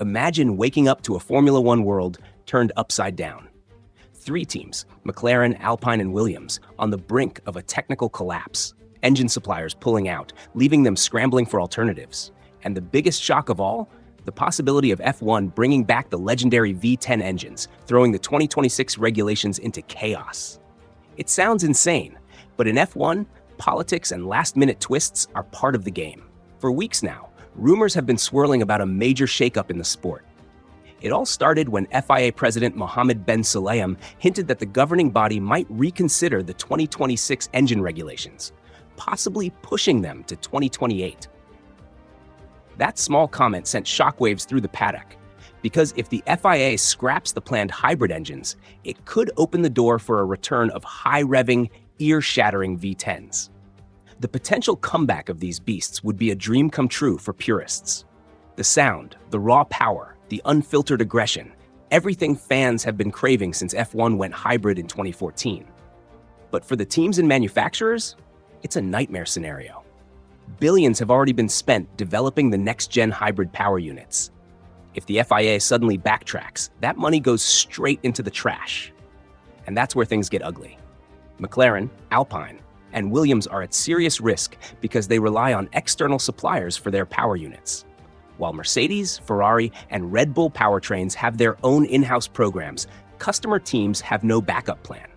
Imagine waking up to a Formula One world turned upside down. Three teams, McLaren, Alpine, and Williams, on the brink of a technical collapse. Engine suppliers pulling out, leaving them scrambling for alternatives. And the biggest shock of all, the possibility of F1 bringing back the legendary V10 engines, throwing the 2026 regulations into chaos. It sounds insane, but in F1, politics and last-minute twists are part of the game. For weeks now, rumors have been swirling about a major shakeup in the sport. It all started when FIA President Mohammed Ben Sulayem hinted that the governing body might reconsider the 2026 engine regulations, possibly pushing them to 2028. That small comment sent shockwaves through the paddock, because if the FIA scraps the planned hybrid engines, it could open the door for a return of high-revving, ear-shattering V10s. The potential comeback of these beasts would be a dream come true for purists. The sound, the raw power, the unfiltered aggression, everything fans have been craving since F1 went hybrid in 2014. But for the teams and manufacturers, it's a nightmare scenario. Billions have already been spent developing the next-gen hybrid power units. If the FIA suddenly backtracks, that money goes straight into the trash. And that's where things get ugly. McLaren, Alpine, and Williams are at serious risk because they rely on external suppliers for their power units. While Mercedes, Ferrari, and Red Bull powertrains have their own in-house programs, customer teams have no backup plan.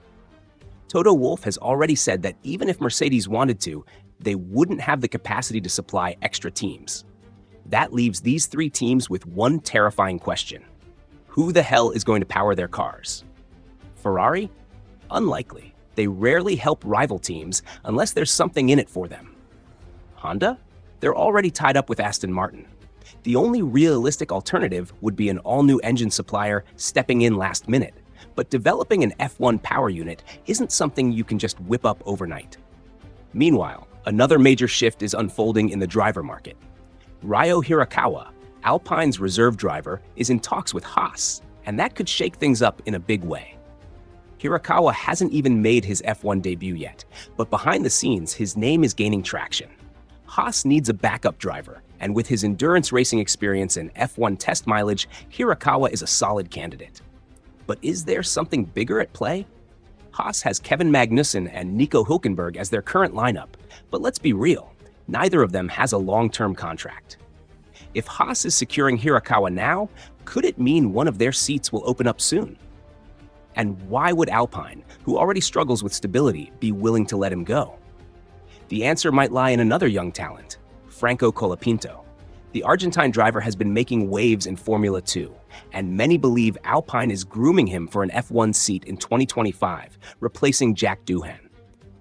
Toto Wolff has already said that even if Mercedes wanted to, they wouldn't have the capacity to supply extra teams. That leaves these three teams with one terrifying question. Who the hell is going to power their cars? Ferrari? Unlikely. They rarely help rival teams unless there's something in it for them. Honda? They're already tied up with Aston Martin. The only realistic alternative would be an all-new engine supplier stepping in last minute, but developing an F1 power unit isn't something you can just whip up overnight. Meanwhile, another major shift is unfolding in the driver market. Ryo Hirakawa, Alpine's reserve driver, is in talks with Haas, and that could shake things up in a big way. Hirakawa hasn't even made his F1 debut yet, but behind the scenes, his name is gaining traction. Haas needs a backup driver, and with his endurance racing experience and F1 test mileage, Hirakawa is a solid candidate. But is there something bigger at play? Haas has Kevin Magnussen and Nico Hülkenberg as their current lineup, but let's be real, neither of them has a long-term contract. If Haas is securing Hirakawa now, could it mean one of their seats will open up soon? And why would Alpine, who already struggles with stability, be willing to let him go? The answer might lie in another young talent, Franco Colapinto. The Argentine driver has been making waves in Formula 2, and many believe Alpine is grooming him for an F1 seat in 2025, replacing Jack Doohan.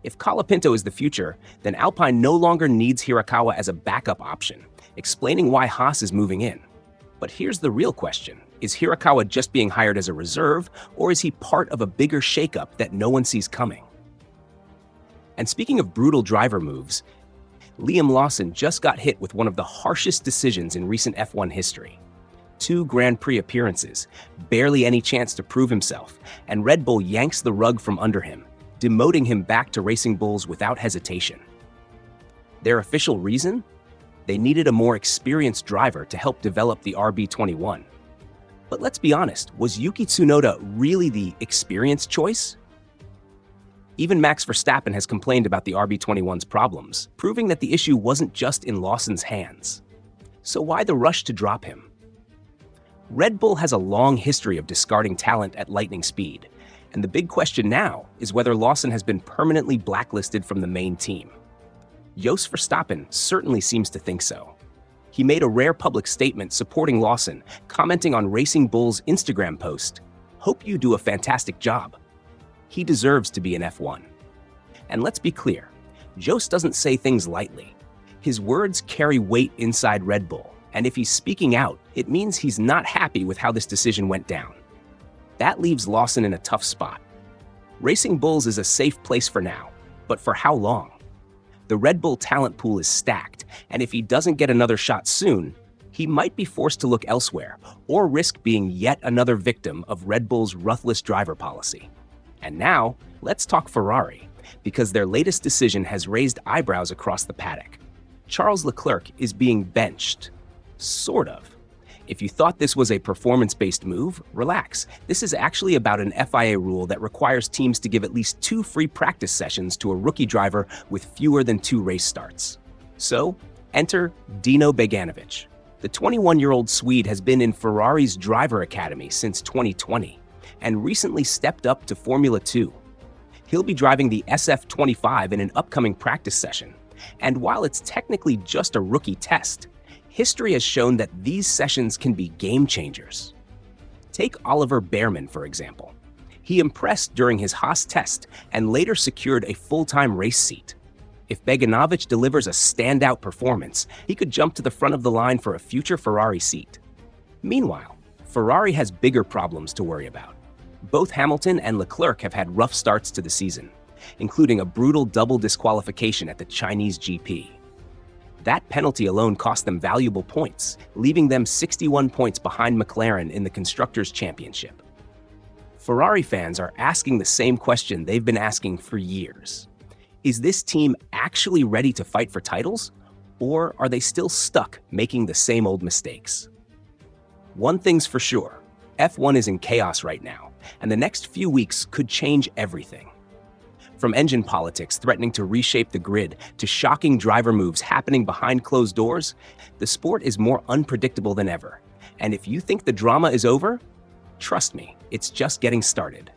If Colapinto is the future, then Alpine no longer needs Hirakawa as a backup option, explaining why Haas is moving in. But here's the real question. Is Hirakawa just being hired as a reserve, or is he part of a bigger shakeup that no one sees coming? And speaking of brutal driver moves, Liam Lawson just got hit with one of the harshest decisions in recent F1 history. 2 Grand Prix appearances, barely any chance to prove himself, and Red Bull yanks the rug from under him, demoting him back to Racing Bulls without hesitation. Their official reason? They needed a more experienced driver to help develop the RB21. But let's be honest, was Yuki Tsunoda really the experienced choice? Even Max Verstappen has complained about the RB21's problems, proving that the issue wasn't just in Lawson's hands. So why the rush to drop him? Red Bull has a long history of discarding talent at lightning speed, and the big question now is whether Lawson has been permanently blacklisted from the main team. Jos Verstappen certainly seems to think so. He made a rare public statement supporting Lawson, commenting on Racing Bull's Instagram post, "Hope you do a fantastic job." He deserves to be in F1. And let's be clear, Jos doesn't say things lightly. His words carry weight inside Red Bull, and if he's speaking out, it means he's not happy with how this decision went down. That leaves Lawson in a tough spot. Racing Bulls is a safe place for now, but for how long? The Red Bull talent pool is stacked, and if he doesn't get another shot soon, he might be forced to look elsewhere or risk being yet another victim of Red Bull's ruthless driver policy. And now, let's talk Ferrari, because their latest decision has raised eyebrows across the paddock. Charles Leclerc is being benched. Sort of. If you thought this was a performance-based move, relax. This is actually about an FIA rule that requires teams to give at least 2 free practice sessions to a rookie driver with fewer than 2 race starts. So, enter Dino Beganovic. The 21-year-old Swede has been in Ferrari's driver academy since 2020 and recently stepped up to Formula 2. He'll be driving the SF25 in an upcoming practice session. And while it's technically just a rookie test, history has shown that these sessions can be game changers. Take Oliver Behrman, for example. He impressed during his Haas test and later secured a full-time race seat. If Beganovic delivers a standout performance, he could jump to the front of the line for a future Ferrari seat. Meanwhile, Ferrari has bigger problems to worry about. Both Hamilton and Leclerc have had rough starts to the season, including a brutal double disqualification at the Chinese GP. That penalty alone cost them valuable points, leaving them 61 points behind McLaren in the Constructors' Championship. Ferrari fans are asking the same question they've been asking for years. Is this team actually ready to fight for titles, or are they still stuck making the same old mistakes? One thing's for sure, F1 is in chaos right now, and the next few weeks could change everything. From engine politics threatening to reshape the grid to shocking driver moves happening behind closed doors, the sport is more unpredictable than ever. And if you think the drama is over, trust me, it's just getting started.